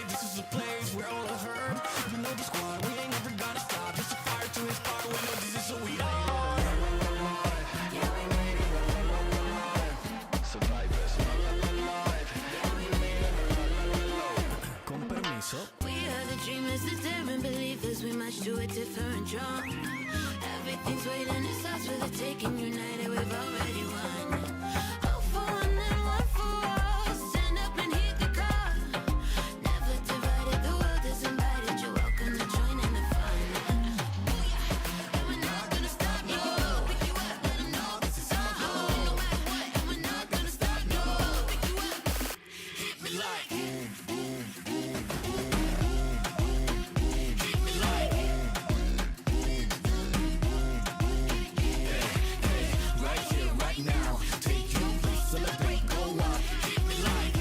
this is a place where all I heard. You know the squad, we ain't never gonna stop. Just a fire to inspire, we know this is who we are. Survivors, con permiso. We are the dreamers, the daring believers. We march to a different drum. Everything's waiting, it's ours for the taking. United, we've already won. All for one and one for all. Stand up and heed the call. Never divided, the world is invited. You're welcome to join in the fun. And we're not gonna stop, no. Pick you up, let them know this is our home. No matter what, and we're not gonna stop, no. Pick you up, hit me like boom, boom, boom, boom, boom, boom. Hit me like right here, right now. Take you, celebrate, go out. Hit me like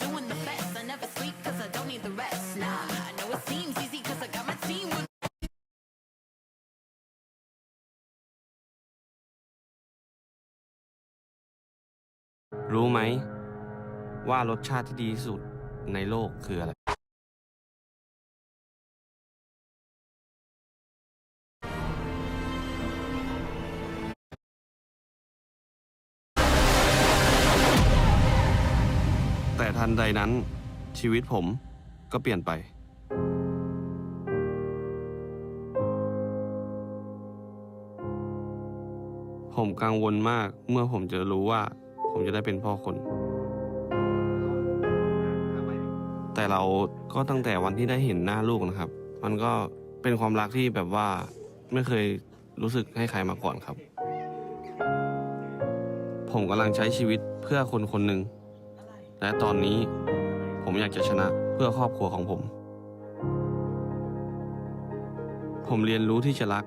doing the best. I never sleep cause I don't need the rest. Nah, I know it seems easy cause I got my team with รู้ไหมว่ารสชาติที่ดีที่สุดในโลกคืออะไรแต่ทันใดนั้นชีวิตผมก็เปลี่ยนไปผมกังวลมากเมื่อผมจะรู้ว่าผมจะได้เป็นพ่อคนแต่เราก็ตั้งแต่วันที่ได้เห็นหน้าลูกนะครับมันก็เป็นความรักที่แบบว่าไม่เคยรู้สึกให้ใครมาก่อนครับผมกำลังใช้ชีวิตเพื่อคนคนหนึ่งและตอนนี้ผมอยากจะชนะเพื่อครอบครัวของผมผมเรียนรู้ที่จะรัก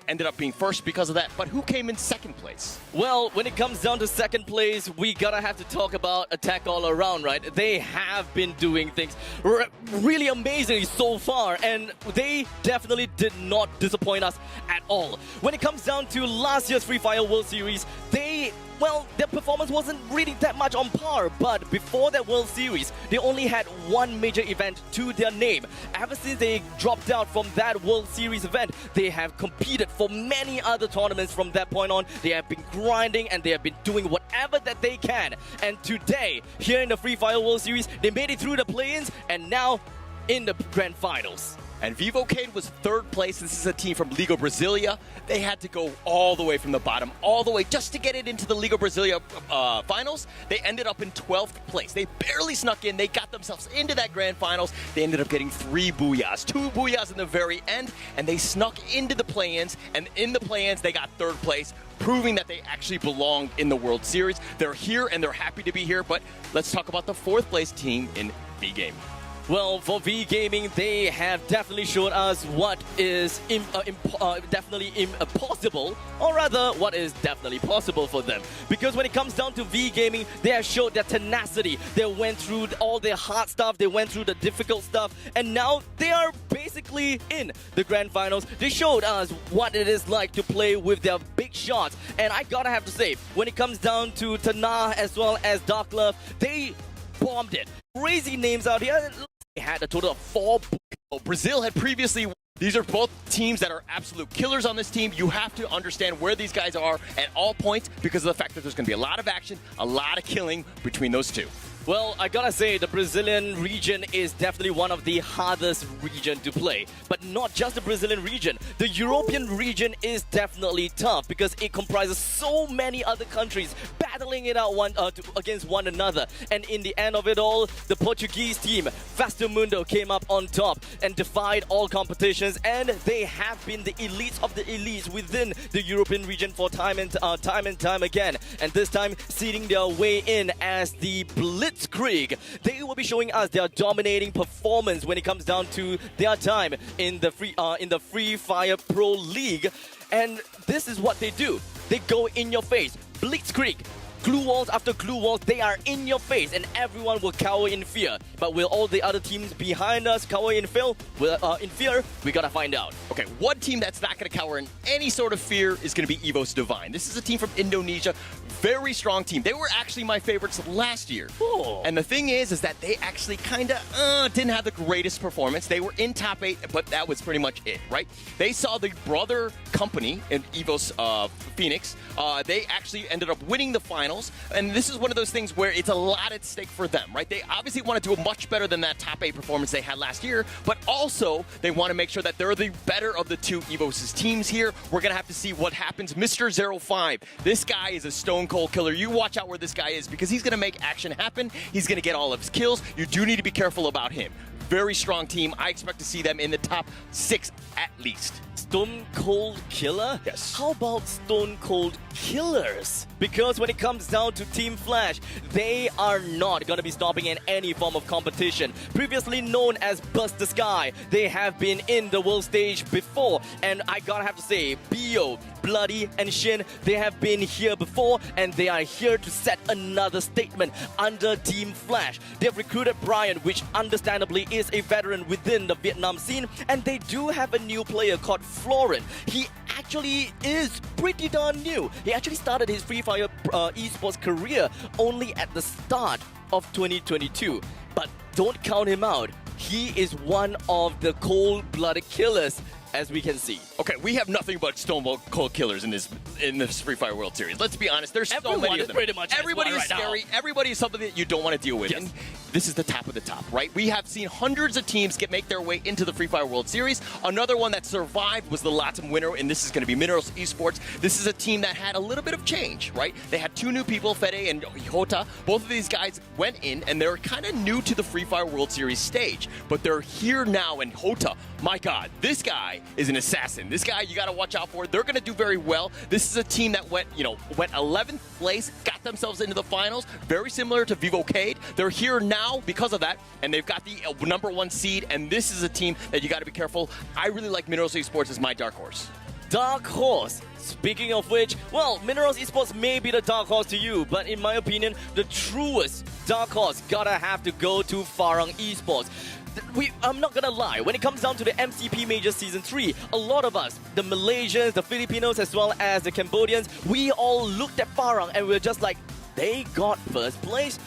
ended up being first because of that, but who came in second place? Well, when it comes down to second place, we gotta have to talk about Attack All Around, right? They have been doing things really amazingly so far, and they definitely did not disappoint us at all. When it comes down to last year's Freefire World Series, their performance wasn't really that much on par, but before that World Series, they only had one major event to their name. Ever since they dropped out from that World Series event, they have competed for many other tournaments from that point on. They have been grinding and they have been doing whatever that they can. And today, here in the Freefire World Series, they made it through the play-ins and now in the Grand Finals. And Vivocade was third place. This is a team from Liga Brasilia. They had to go all the way from the bottom, all the way just to get it into the Liga Brasilia finals. They ended up in 12th place. They barely snuck in. They got themselves into that grand finals. They ended up getting 3 booyahs, 2 booyahs in the very end, and they snuck into the play-ins. And in the play-ins, they got third place, proving that they actually belonged in the World Series. They're here and they're happy to be here, but let's talk about the 4th place team in V-Game. Well, for V Gaming, they have definitely shown us what is definitely impossible, or rather, what is definitely possible for them. Because when it comes down to V Gaming, they have showed their tenacity. They went through all the hard stuff, they went through the difficult stuff, and now they are basically in the Grand Finals. They showed us what it is like to play with their big shots. And I gotta have to say, when it comes down to Tana as well as Dark Love, they bombed it. Crazy names out here. They had a total of 4. Brazil had previously. These are both teams that are absolute killers on this team. You have to understand where these guys are at all points because of the fact that there's going to be a lot of action, a lot of killing between those two. Well, I gotta say, the Brazilian region is definitely one of the hardest region to play. But not just the Brazilian region. The European region is definitely tough because it comprises so many other countries battling it out against one another. And in the end of it all, the Portuguese team, Mundo, came up on top and defied all competitions. And they have been the elites of the elites within the European region for time and time again. And this time, seeding their way in as the Blitzkrieg. They will be showing us their dominating performance when it comes down to their time in the Freefire Pro League. And this is what they do. They go in your face. Blitzkrieg. Glue walls after glue walls, they are in your face and everyone will cower in fear. But will all the other teams behind us cower in fear? We gotta find out. Okay, one team that's not going to cower in any sort of fear is going to be Ffws Divine. This is a team from Indonesia. Very strong team. They were actually my favorites last year. Oh. And the thing is that they actually kind of didn't have the greatest performance. They were in top 8, but that was pretty much it, right? They saw the brother company in Ffws Phoenix. They actually ended up winning the finals. And this is one of those things where it's a lot at stake for them, right? They obviously want to do much better than that top 8 performance they had last year, but also they want to make sure that they're the better of the two Ffws teams here. We're going to have to see what happens. Mr. 05, this guy is a stone cold killer. You watch out where this guy is because he's going to make action happen. He's going to get all of his kills. You do need to be careful about him. Very strong team. I expect to see them in the top 6 at least. Stone Cold Killer? Yes. How about Stone Cold Killers? Because when it comes down to Team Flash, they are not going to be stopping in any form of competition. Previously known as Burst the Sky, they have been in the world stage before. And I gotta have to say, Bio, Bloody, and Shin, they have been here before and they are here to set another statement under Team Flash. They've recruited Brian, which understandably is a veteran within the Vietnam scene, and they do have a new player called Florin. He actually is pretty darn new. He actually started his Free Fire esports career only at the start of 2022. But don't count him out. He is one of the cold-blooded killers, as we can see. Okay, we have nothing but stone cold killers in this Free Fire World Series. Let's be honest. There's so many of them. Pretty much Everybody is right scary. now. Everybody is something that you don't want to deal with. Yes. And this is the top of the top, right? We have seen hundreds of teams make their way into the Free Fire World Series. Another one that survived was the Latin winner, and this is going to be Minerals Esports. This is a team that had a little bit of change, right? They had 2 new people, Fede and Hota. Both of these guys went in, and they're kind of new to the Free Fire World Series stage. But they're here now, and Hota, my God, this guy is an assassin. This guy you got to watch out for. They're going to do very well. This is a team that went 11th place, got themselves into the finals, very similar to Vivocade. They're here now because of that, and they've got the #1 seed, and this is a team that you got to be careful. I really like Minerals Esports as my dark horse. dark horse. Speaking of which, well, Minerals Esports may be the dark horse to you, but in my opinion, the truest dark horse gotta have to go to Farang Esports. I'm not gonna lie, when it comes down to the MCP Major Season 3, a lot of us, the Malaysians, the Filipinos, as well as the Cambodians, we all looked at Farang and we were just like, they got first place?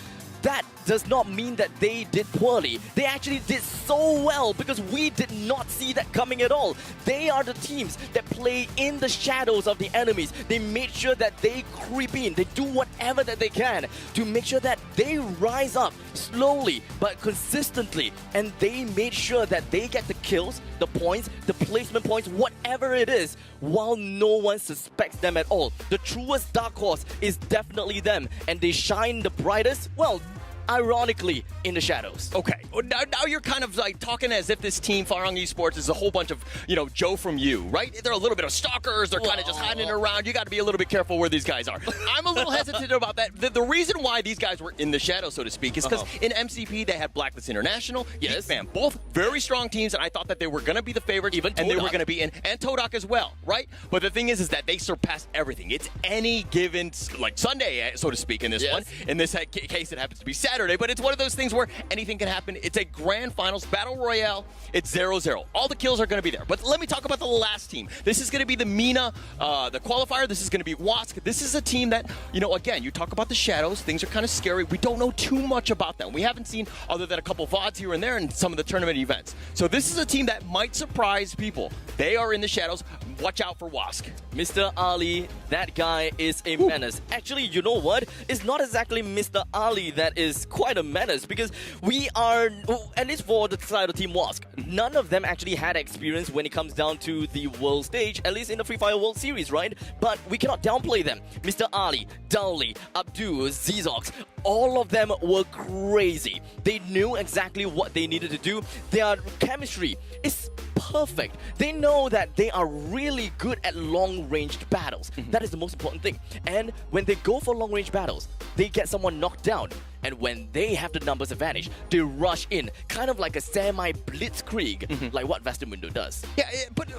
That does not mean that they did poorly. They actually did so well because we did not see that coming at all. They are the teams that play in the shadows of the enemies. They made sure that they creep in. They do whatever that they can to make sure that they rise up slowly but consistently. And they made sure that they get the kills, the points, the placement points, whatever it is, while no one suspects them at all. The truest dark horse is definitely them. And they shine the brightest, well, ironically, in the shadows. Okay, now you're kind of like talking as if this team, Farang Esports, is a whole bunch of, Joe from you, right? They're a little bit of stalkers. They're kind of just hiding around. You got to be a little bit careful where these guys are. I'm a little hesitant about that. The reason why these guys were in the shadow, so to speak, is because in MCP, they had Blacklist International, Yes. Man, both very strong teams, and I thought that they were going to be the favorites, Even and they were Todak. going to be in, and Todak as well, right? But the thing is that they surpassed everything. It's any given, like Sunday, so to speak, in this Yes. one. In this case, it happens to be Saturday, but it's one of those things where anything can happen. It's a grand finals battle royale. It's 0-0. All the kills are going to be there. But let me talk about the last team. This is going to be the MENA, the qualifier. This is going to be WASC. This is a team that, again, you talk about the shadows. Things are kind of scary. We don't know too much about them. We haven't seen other than a couple VODs here and there in some of the tournament events. So this is a team that might surprise people. They are in the shadows. Watch out for WASC. Mr. Ali, that guy is a menace. Actually, you know what? It's not exactly Mr. Ali that is quite a menace because we are, at least for the side of Team WASC, none of them actually had experience when it comes down to the world stage, at least in the Freefire World Series, right? But we cannot downplay them. Mr. Ali, Dowley, Abdul, Zizox, all of them were crazy. They knew exactly what they needed to do. Their chemistry is perfect. They know that they are really good at long-range battles. That is the most important thing. And when they go for long-range battles, they get someone knocked down. And when they have the numbers advantage, they rush in, kind of like a semi-blitzkrieg, like what Vastamundo does. Yeah, but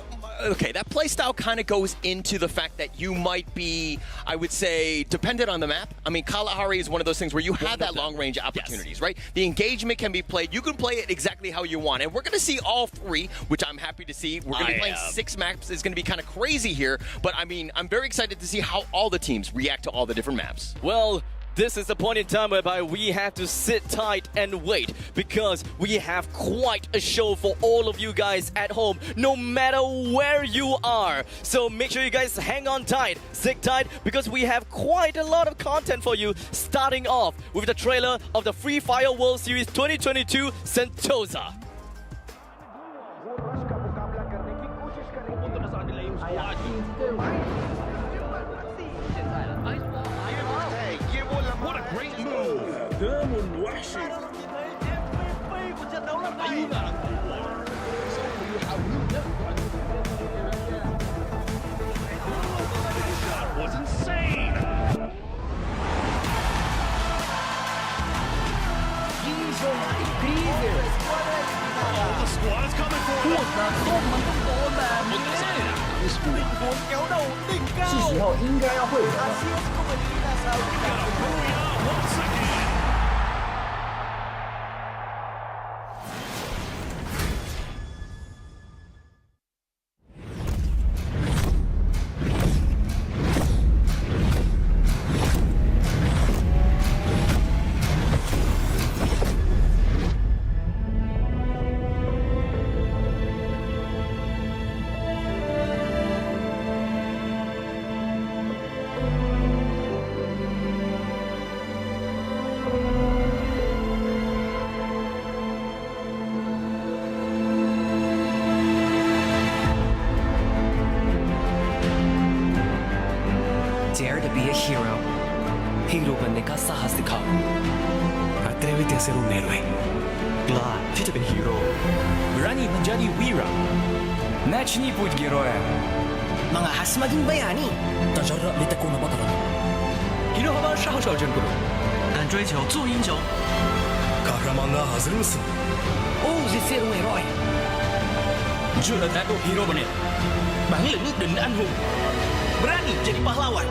okay, that playstyle kind of goes into the fact that you might be, I would say, dependent on the map. I mean, Kalahari is one of those things where you have that long-range opportunities, right? The engagement can be played. You can play it exactly how you want. And we're going to see all three, which I'm happy to see. We're going to be playing 6 maps. It's going to be kind of crazy here. But I mean, I'm very excited to see how all the teams react to all the different maps. Well, this is the point in time whereby we have to sit tight and wait because we have quite a show for all of you guys at home, no matter where you are. So make sure you guys hang on tight, sit tight, because we have quite a lot of content for you, starting off with the trailer of the Freefire World Series 2022 Sentosa. What a great move! That was insane! Oh, the squad is coming for him! 是时候应该要会合了。 Once again! Dare to be a hero. Hero बनने का साहस दिखाओ. Atrévete a ser un héroe. กล้าที่จะเป็นฮีโร่ Berani menjadi wira. Начни путь героя. Mangahas maging bayani. Tajarrab litakuna batalan. Hinahaban sahaস অর্জন করুন. 但追求做英雄. Kahramanlığa hazır mısın? Ouse ser um herói. Juara tato hero bener. Bang Leng dan Anhung berani jadi pahlawan.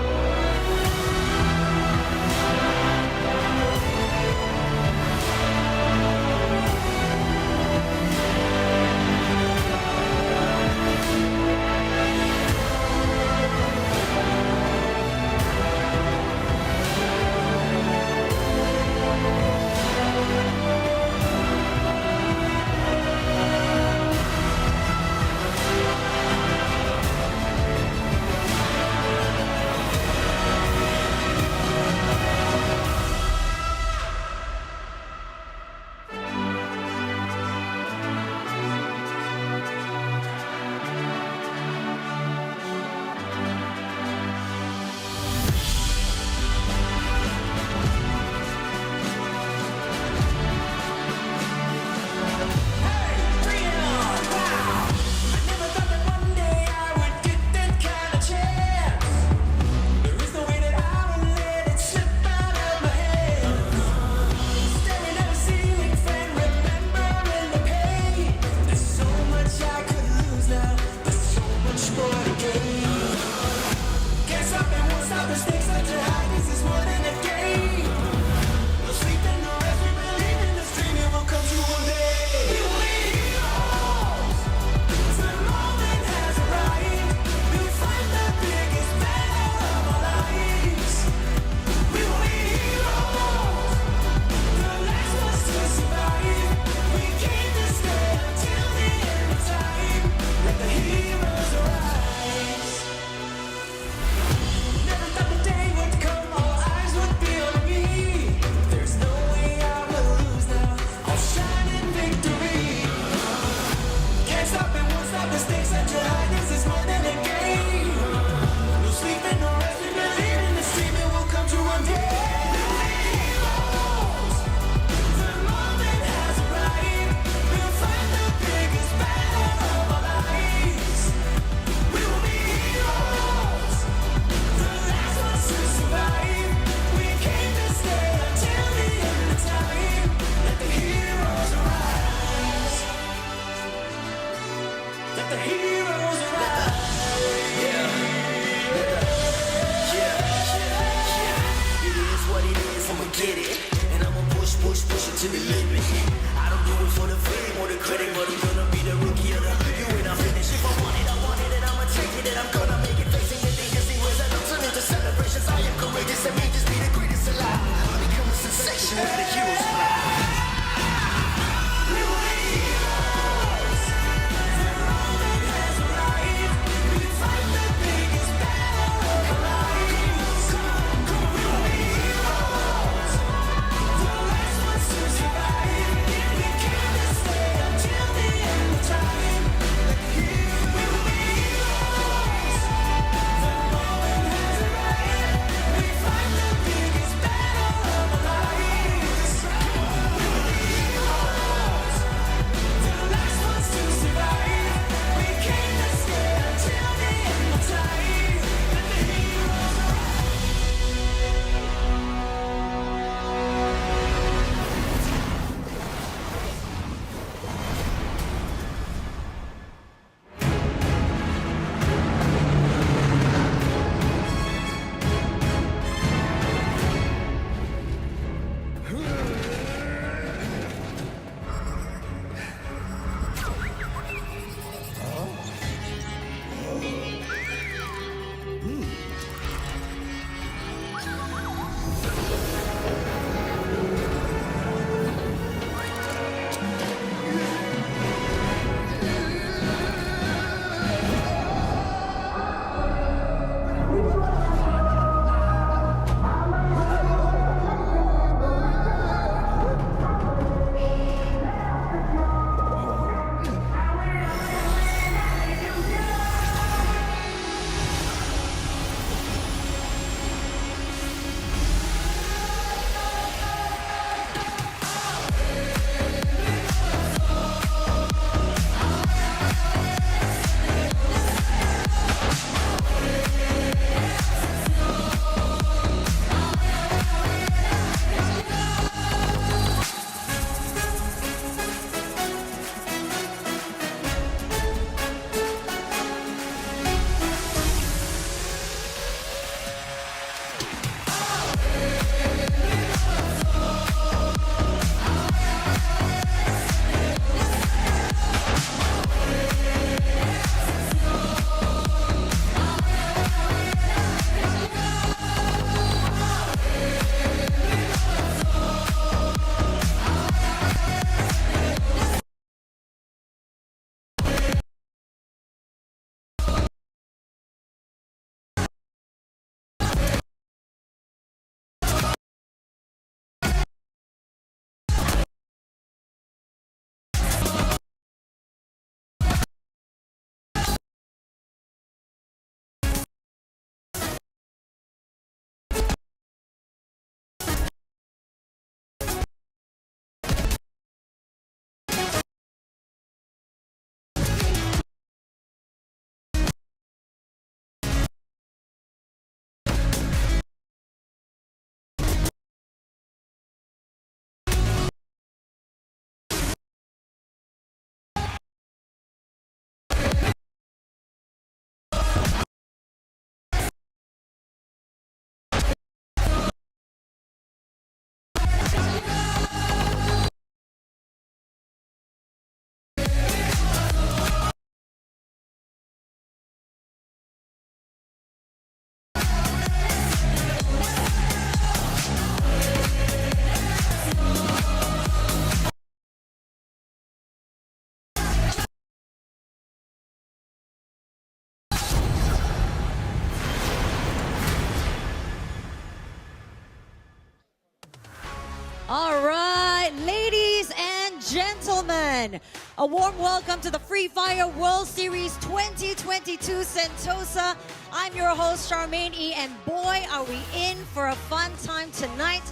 All right, ladies and gentlemen, a warm welcome to the Freefire World Series 2022 Sentosa. I'm your host, Charmaine E, and boy, are we in for a fun time tonight.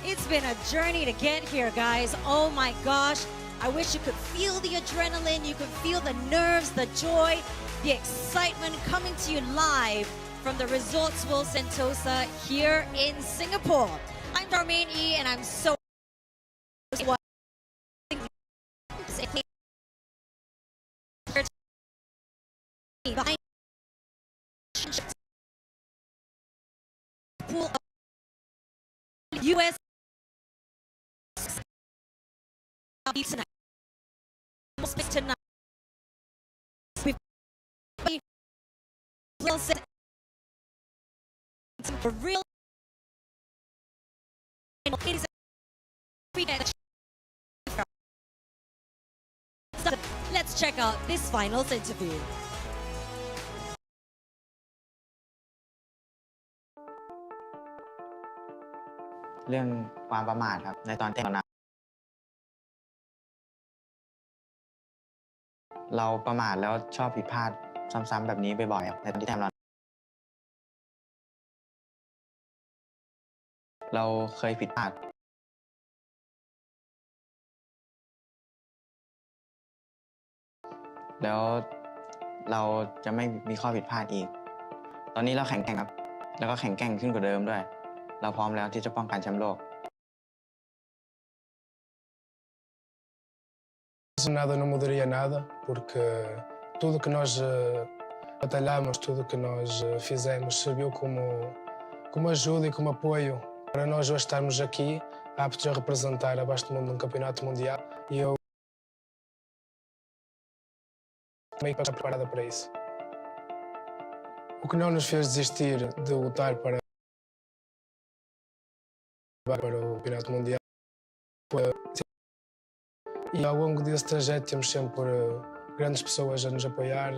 It's been a journey to get here, guys. Oh my gosh. I wish you could feel the adrenaline, you could feel the nerves, the joy, the excitement coming to you live from the Resorts World Sentosa here in Singapore. I'm Charmaine E, and I'm so behind pool of US tonight. Tonight. For real. Let's check out this finals interview. เรื่องความประมาทครับในตอนเต้นตอนนั้นเราประมาทแล้วชอบผิดพลาดซ้ำๆแบบนี้บ่อยๆครับในตอนที่ทำเราเคยผิดพลาดแล้วเราจะไม่มีข้อผิดพลาดอีกตอนนี้เราแข็งแกร่งครับแล้วก็แข็งแกร่งขึ้นกว่าเดิมด้วยเราพร้อมแล้วที่จะป้องกันแชมป์โลก Nada, não mudaria nada, porque tudo que nós batalhamos, tudo que nós fizemos serviu como ajuda e como apoio para nós hoje estarmos aqui aptos a representar a Baixo do Mundo num campeonato mundial e eu meio que estar preparada para isso. O que não nos fez desistir de lutar para o campeonato mundial foi e ao longo desse trajeto temos sempre grandes pessoas a nos apoiar.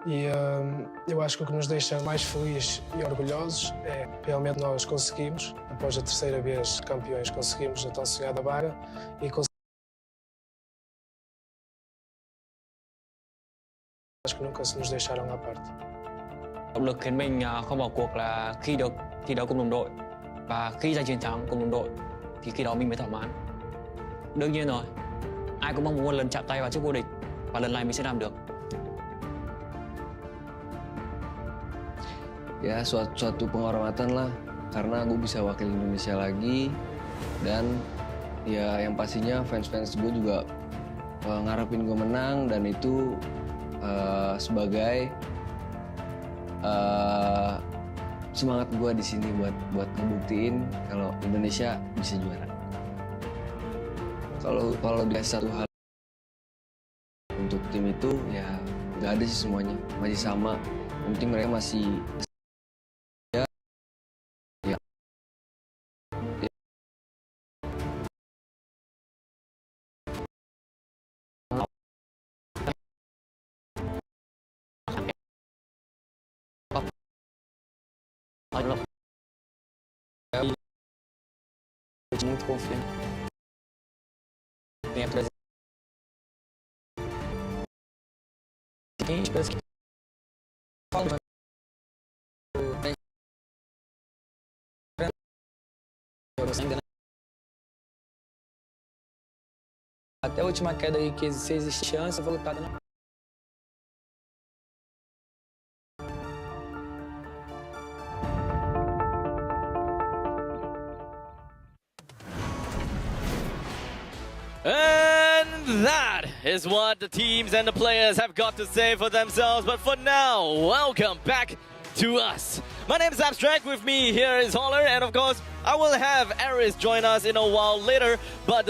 E eu acho que o que nos deixa mais felizes e orgulhosos é realmente nós conseguimos, após a terceira vez campeões, conseguimos a tão sonhada vaga e acho que nunca se nos deixaram à parte. Động lực khiến mình không bỏ cuộc là khi được thi đấu cùng đồng đội và khi giành chiến thắng cùng đồng đội thì khi đó mình mới thỏa mãn. Đương nhiên rồi, ai cũng mong muốn một lần chạm tay vào chiếc vô địch và lần này mình sẽ làm được. Ya suatu penghormatan lah karena gue bisa wakil Indonesia lagi dan ya yang pastinya fans-fans gue juga ngarepin gue menang dan itu sebagai semangat gue di sini buat ngebuktiin kalau Indonesia bisa juara. Kalau dikasih satu hal untuk tim itu ya nggak ada sih semuanya masih sama. Yang penting mereka masih Muito confiante. Tem a presença. Quem espera que fala até a última queda aí que se existe chance, eu vou lutar na And that is what the teams and the players have got to say for themselves. But for now, welcome back to us. My name is Abstract. With me here is Holler, and of course, I will have Aris join us in a while later. But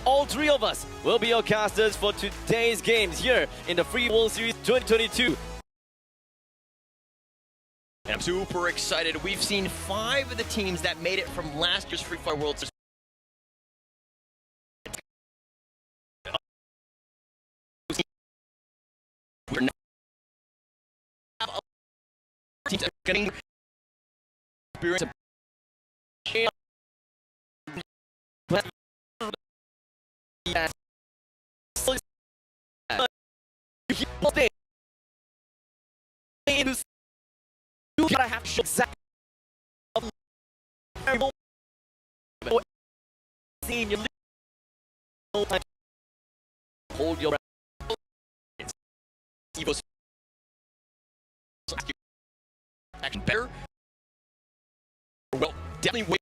all three of us will be your casters for today's games here in the Free World Series 2022. And I'm super excited. We've seen 5 of the teams that made it from last year's Free Fire World Series. We're now teams getting experience You gotta have exact seeing your hold your Ffws action better. Well, definitely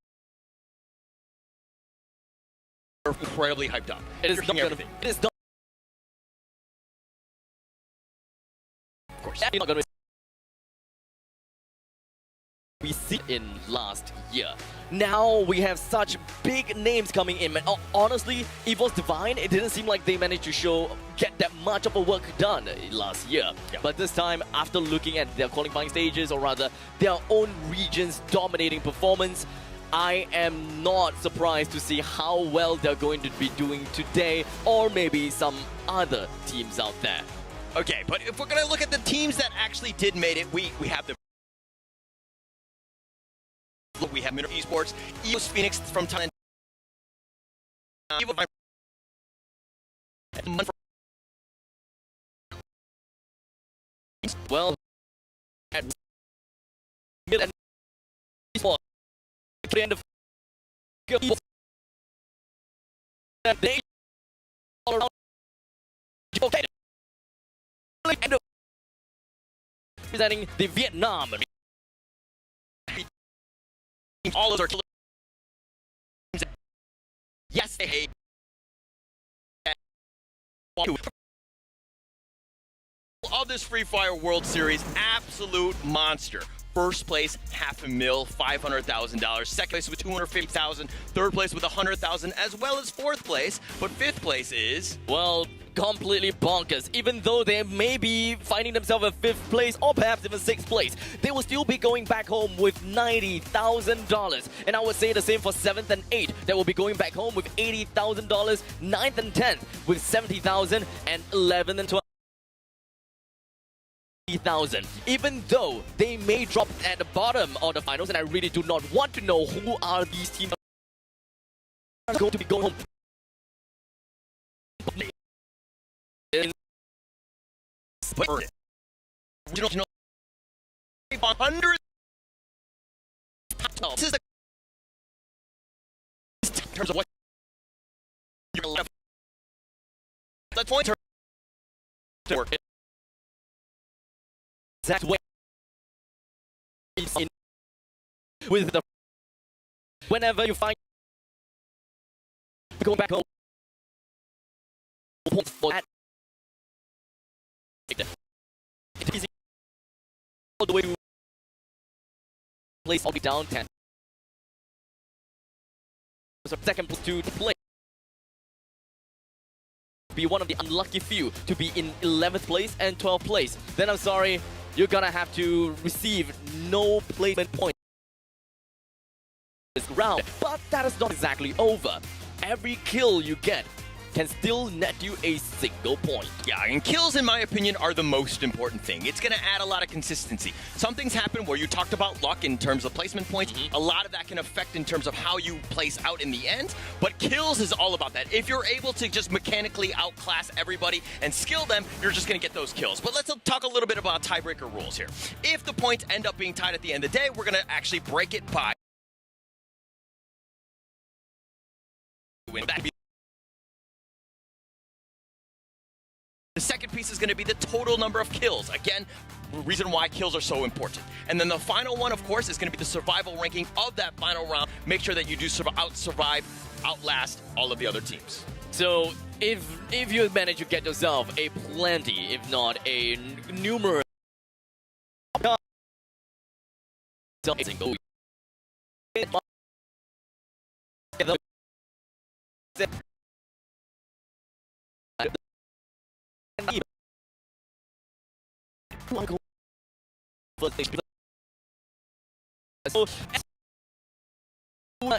incredibly hyped up. It is not gonna. It is not. Of course, you're not gonna. We see in last year. Now we have such big names coming in. And honestly, Ffws Divine, it didn't seem like they managed to get that much of a work done last year. Yeah. But this time, after looking at their qualifying stages, or rather their own region's dominating performance, I am not surprised to see how well they're going to be doing today, or maybe some other teams out there. Okay, but if we're going to look at the teams that actually did made it, we have the we have Minor Esports, Ffws Phoenix from Thailand, well, at mid and the end of they all around okay, presenting the Vietnam. All of their yes, they hate of this Free Fire World Series, absolute monster. First place, $500,000, $500,000. Second place with $250,000. Third place with $100,000, as well as fourth place. But fifth place is, well, completely bonkers. Even though they may be finding themselves in fifth place or perhaps even sixth place, they will still be going back home with $90,000. And I would say the same for seventh and eighth. They will be going back home with $80,000. Ninth and 10th with $70,000, and 11th and 12th. Even though they may drop at the bottom of the finals, and I really do not want to know who are these teams going to be going home. Original 100. This is the in terms of what you're left. Let's point to work. Exact way with the whenever you find going back home for that it's easy all the way to place all the down 10. So second to play be one of the unlucky few to be in 11th place and 12th place. Then I'm sorry, you're gonna have to receive no placement points this round. But that is not exactly over. Every kill you get can still net you a single point. Yeah, and kills, in my opinion, are the most important thing. It's going to add a lot of consistency. Some things happen where you talked about luck in terms of placement points. A lot of that can affect in terms of how you place out in the end, but kills is all about that. If you're able to just mechanically outclass everybody and skill them, you're just going to get those kills. But let's talk a little bit about tiebreaker rules here. If the points end up being tied at the end of the day, we're going to actually break it by the second piece is going to be the total number of kills. Again, the reason why kills are so important. And then the final one, of course, is going to be the survival ranking of that final round. Make sure that you do outlast all of the other teams. So if you manage to get yourself a plenty, if not a numerous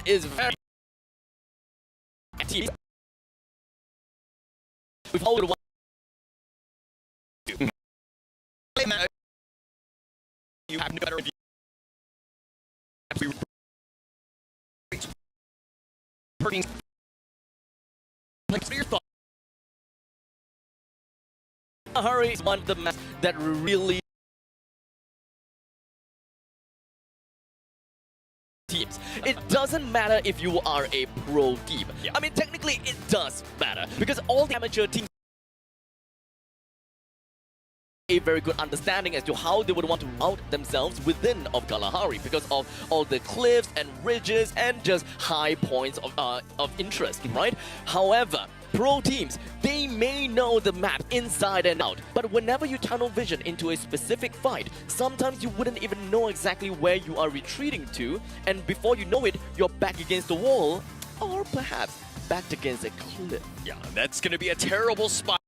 is very we've hold one you have no better hurting. Like, what are your thoughts? Hurry is one of the maps that really teams. It doesn't matter if you are a pro team. I mean, technically it does matter because all the amateur teams a very good understanding as to how they would want to route themselves within of Kalahari because of all the cliffs and ridges and just high points of interest, right? However, pro teams, they may know the map inside and out, but whenever you tunnel vision into a specific fight, sometimes you wouldn't even know exactly where you are retreating to, and before you know it, you're back against the wall, or perhaps backed against a cliff. Yeah, that's going to be a terrible spot.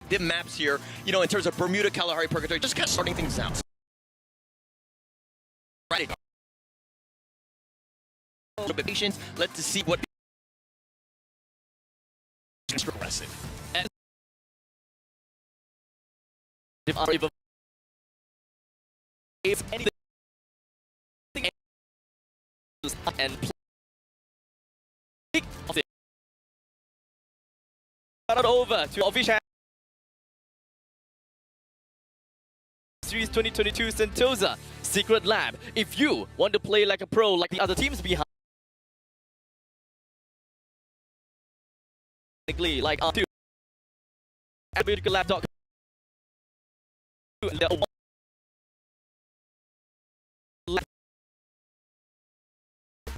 The maps here, you know, in terms of Bermuda, Kalahari, Purgatory, just kind of starting things out. Right. A little bit patience. Let's see what is progressive. And if anything and it over to official Series 2022 Sentosa Secret Lab. If you want to play like a pro, like the other teams behind, like our two, at beautiful.com.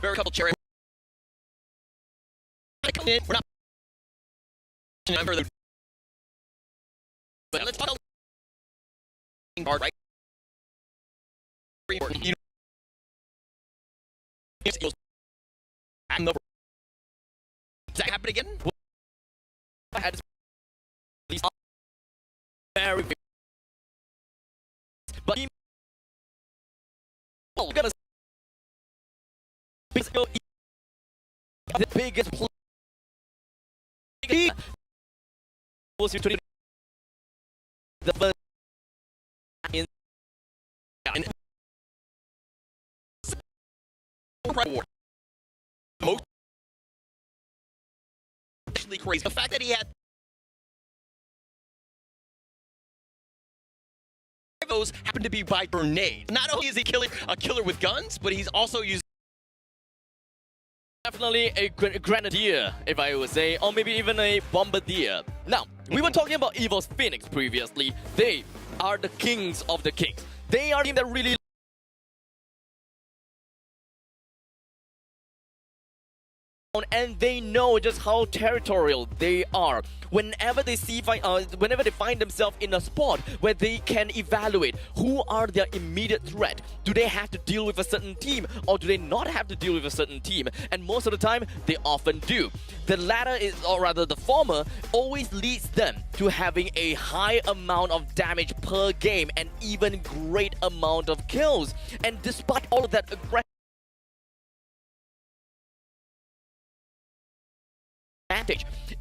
Very couple cherry. We're not. But let's talk. Part, right? Very important. You know, and the does that happen again? I had these very big, but we're gonna the biggest play. The first in most actually crazy. The fact that he had those happened to be by grenade. Not only is he a killer with guns, but he's also using definitely a grenadier, if I would say, or maybe even a bombardier. Now, we were talking about Ffws Phoenix previously. They are the kings of the kings. They are the team that really and they know just how territorial they are. Whenever they whenever they find themselves in a spot where they can evaluate who are their immediate threat, do they have to deal with a certain team or do they not have to deal with a certain team? And most of the time, they often do. The latter is, or rather the former, always leads them to having a high amount of damage per game and even great amount of kills. And despite all of that aggression,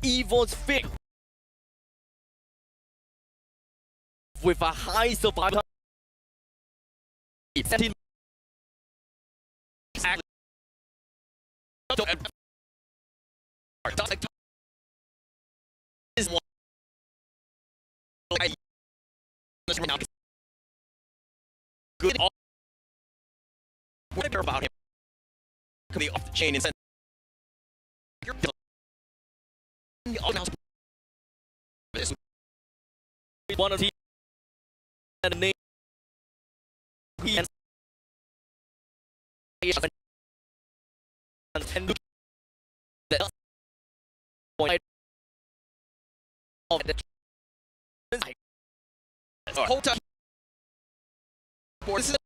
Ffws Phoenix with a high survival 17 is one good what about him could be off the chain and send one of the name and the point of the whole time. This is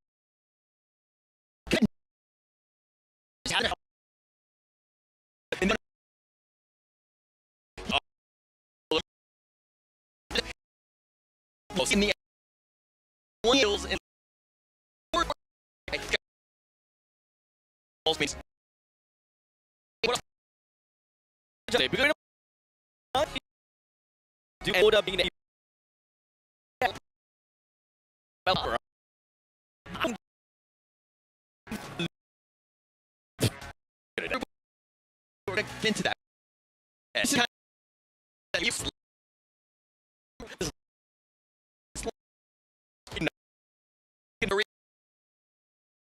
in the wheels and means do end up being a developer. to get into that. It's kind of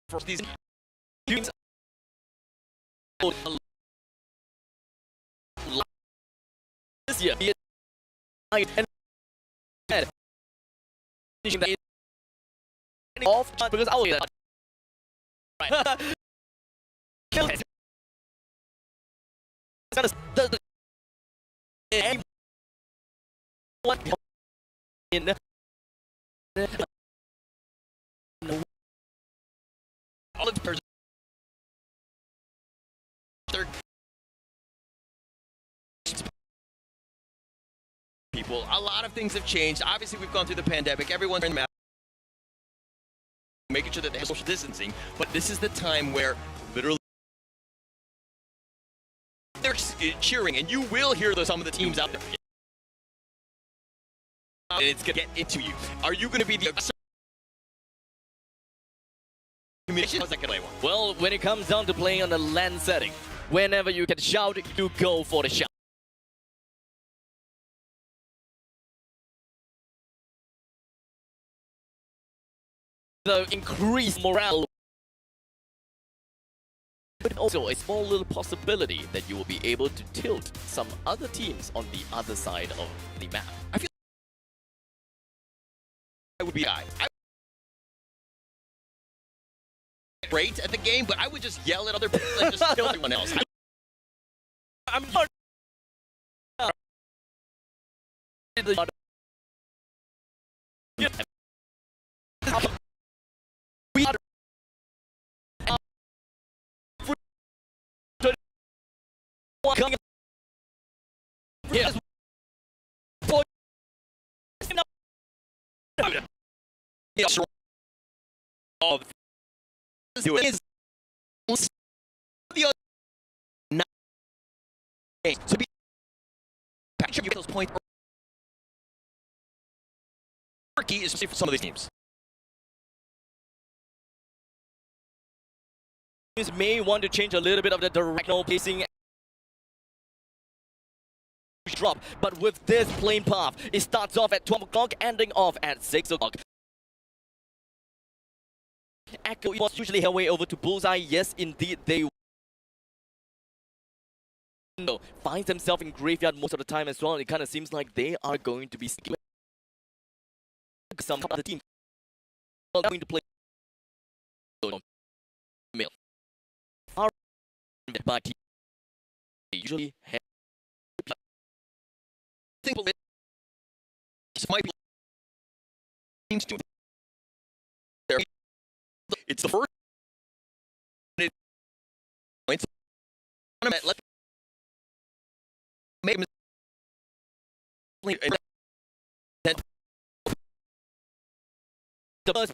for these teams. This year, and finishing that off because I will right. In all of the people, a lot of things have changed. Obviously, we've gone through the pandemic. Everyone's in the making sure that they have social distancing, but this is the time where literally they're cheering, and you will hear some of the teams out there. And it's gonna get into you. Are you gonna be the communication? How's that gonna play one? Well, when it comes down to playing on a LAN setting, whenever you can shout, you go for the shout. The increased morale, but also a small little possibility that you will be able to tilt some other teams on the other side of the map. I feel I would be great at the game, but I would just yell at other people and just kill everyone else. I'm not. We are coming here. Of is the other so be you get those points. Key is for some of these teams. Teams may want to change a little bit of the directional pacing drop, but with this plane path, it starts off at 12 o'clock, ending off at 6 o'clock. Echo was usually her way over to Bullseye. Yes, indeed, they find themselves in graveyard most of the time as well. It kind of seems like they are going to be some of the team are going to play mill. By team, they usually have simple. This might be teams to. It's the first points. Let make the buzz.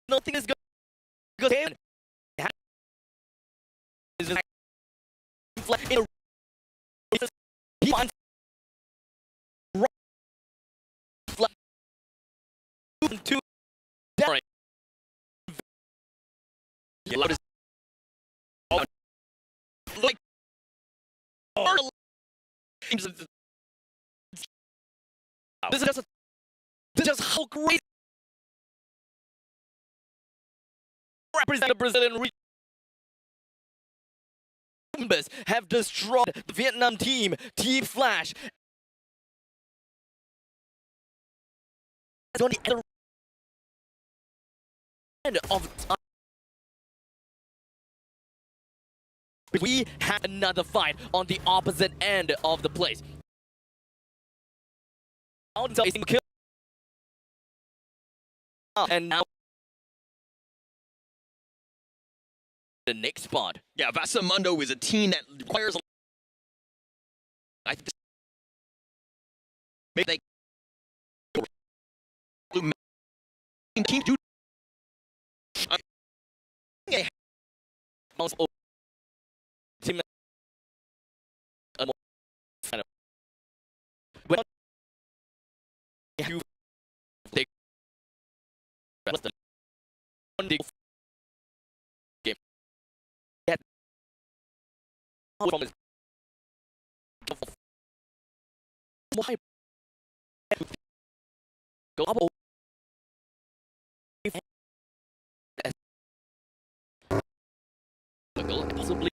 Nothing is good. Good. He finds two. Like this is just how great represent the Brazilian region have destroyed the Vietnam team, Team Flash. On the end of we have another fight on the opposite end of the place. And now the next spot. Yeah, Vasamundo is a team that requires a I think maybe they team do team well you take from his go up possibly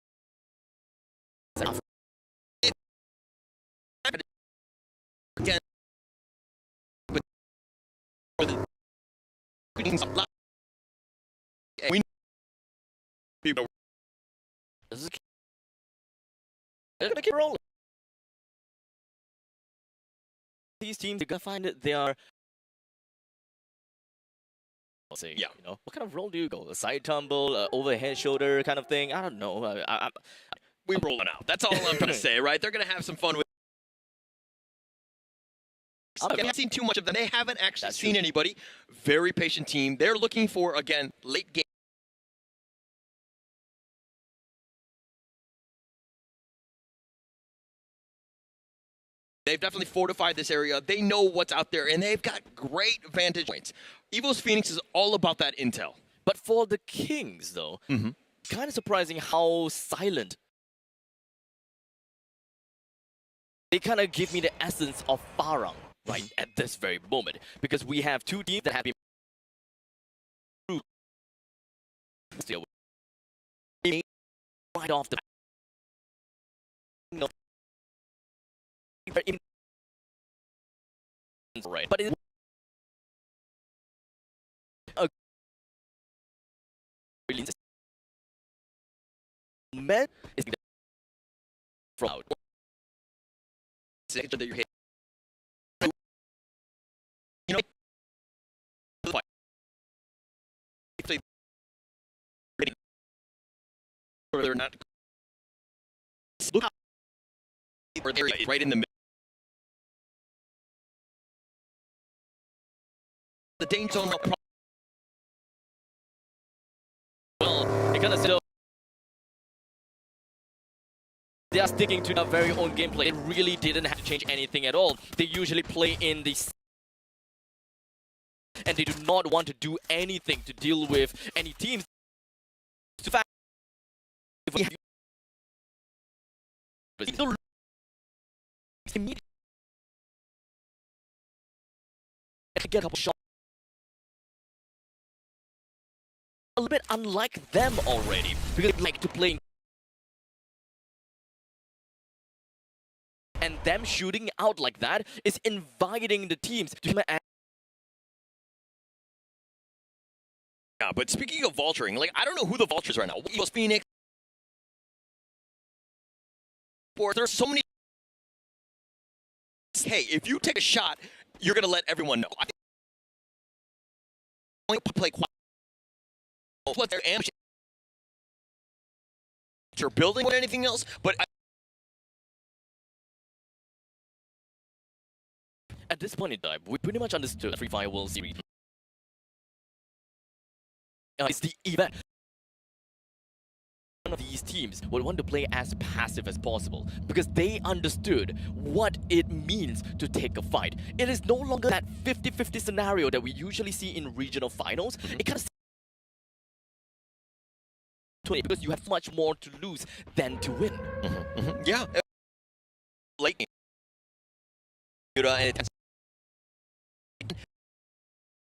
again we people they're gonna keep rolling. These teams, you're gonna find that they are. Say, yeah. You know, what kind of role do you go? A side tumble, overhead shoulder kind of thing? I don't know. We're rolling out. That's all I'm gonna say, right? They're gonna have some fun with. I haven't seen too much of them. They haven't actually seen anybody. Very patient team. They're looking for, again, late game. They've definitely fortified this area. They know what's out there, and they've got great vantage points. Ffws is all about that intel. But for the Kings, though, kind of surprising how silent. They kind of give me the essence of Farang right at this very moment, because we have two teams that have been still right off the right, but is from out. That you hit. You know, they're not. Look how area is right in the middle. The danger zone. Well, it kind of still. They are sticking to their very own gameplay. It really didn't have to change anything at all. They usually play in the and they do not want to do anything to deal with any teams. In fact, if we have get a couple shots. A little bit unlike them already, because they like to play. And them shooting out like that is inviting the teams to come at. Yeah, but speaking of vulturing, like, I don't know who the vultures right now. Ffws Phoenix. There's so many. Hey, if you take a shot, you're gonna let everyone know. I think play quiet. What they're building or anything else, but. At this point in time, we pretty much understood Freefire World Series. It's the event. One of these teams would want to play as passive as possible because they understood what it means to take a fight. It is no longer that 50-50 scenario that we usually see in regional finals. It kind of because you have much more to lose than to win. Yeah. Late. And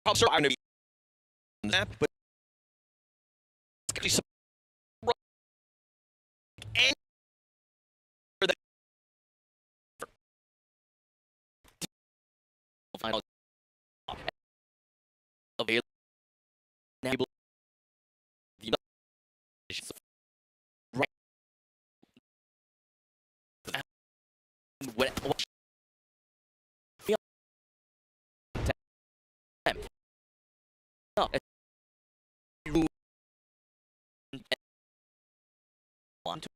I'm sorry, I'm going to be that, but it's and final available right when no, you want to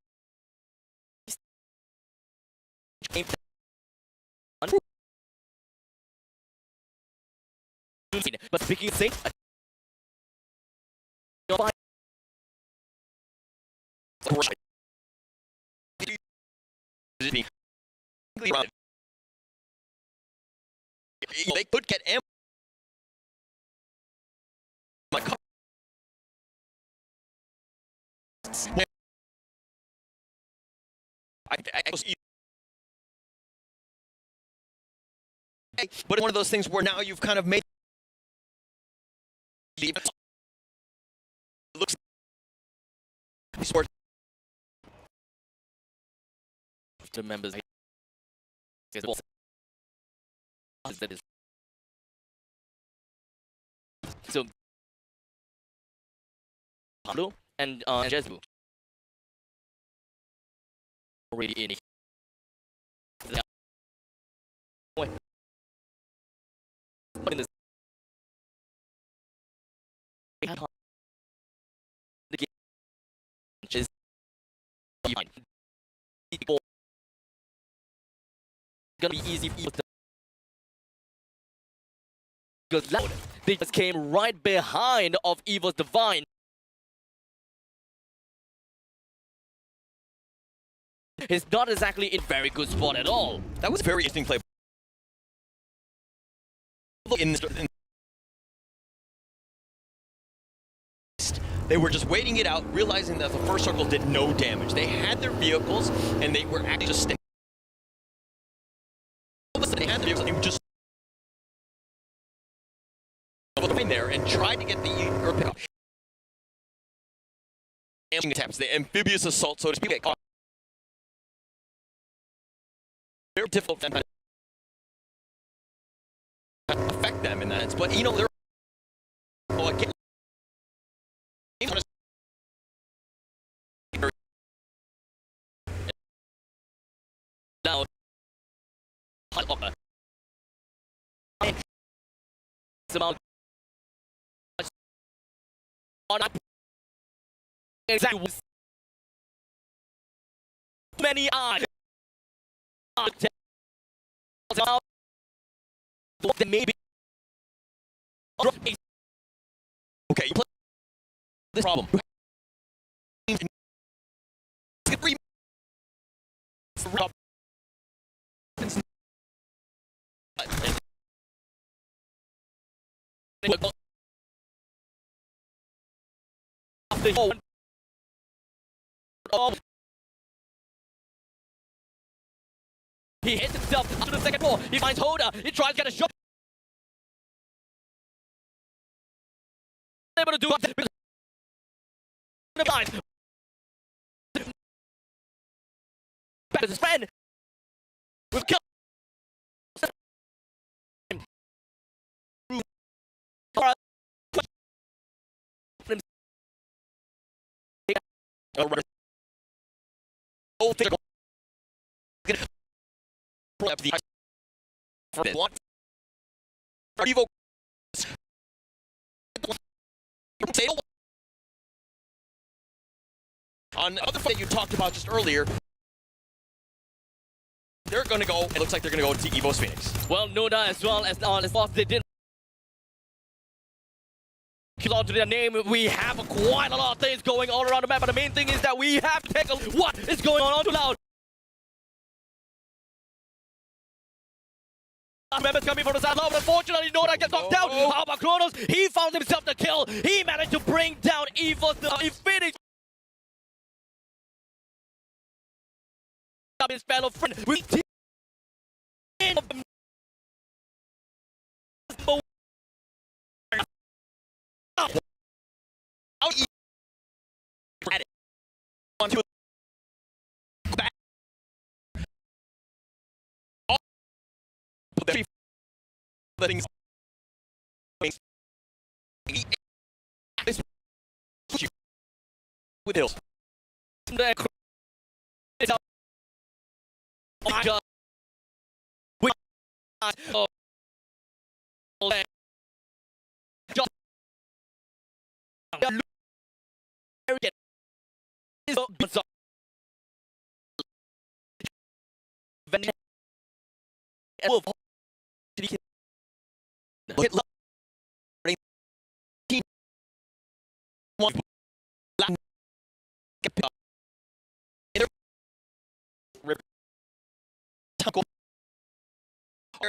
but speaking of safe, they could get ammo. But it's one of those things where now you've kind of made looks sport the members that is so Pablo and Jesu already in it. In this the game is gonna be easy because loud they just came right behind of Evil's Divine. He's not exactly in very good spot at all. That was a very interesting play. They were just waiting it out, realizing that the first circle did no damage. They had their vehicles, and they were actually just standing. They had the vehicles, and they were just there and tried to get the pickup. Attempts, the amphibious assault, so to speak. Very difficult to affect them in that sense, but you know they're again. Now, exactly many eyes. Maybe okay, this problem. He hits himself to the second floor. He finds Hoda. He tries to get a shot. Able to do it. Back to his friend. We've killed. Oh, think on the other thing you talked about just earlier, they're going to go, it looks like they're going to go to Ffws Phoenix. Well, Noda as well as they did kill on to their name. We have quite a lot of things going all around the map, but the main thing is that we have to take a look what is going on too loud. Members coming from the side low, but unfortunately Noda gets knocked down. How about Kronos? He found himself the kill. He managed to bring down Ffws Phoenix. His fellow friend with team with Hills.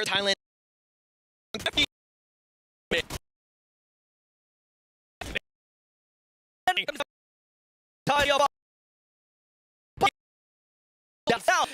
Thailand. down.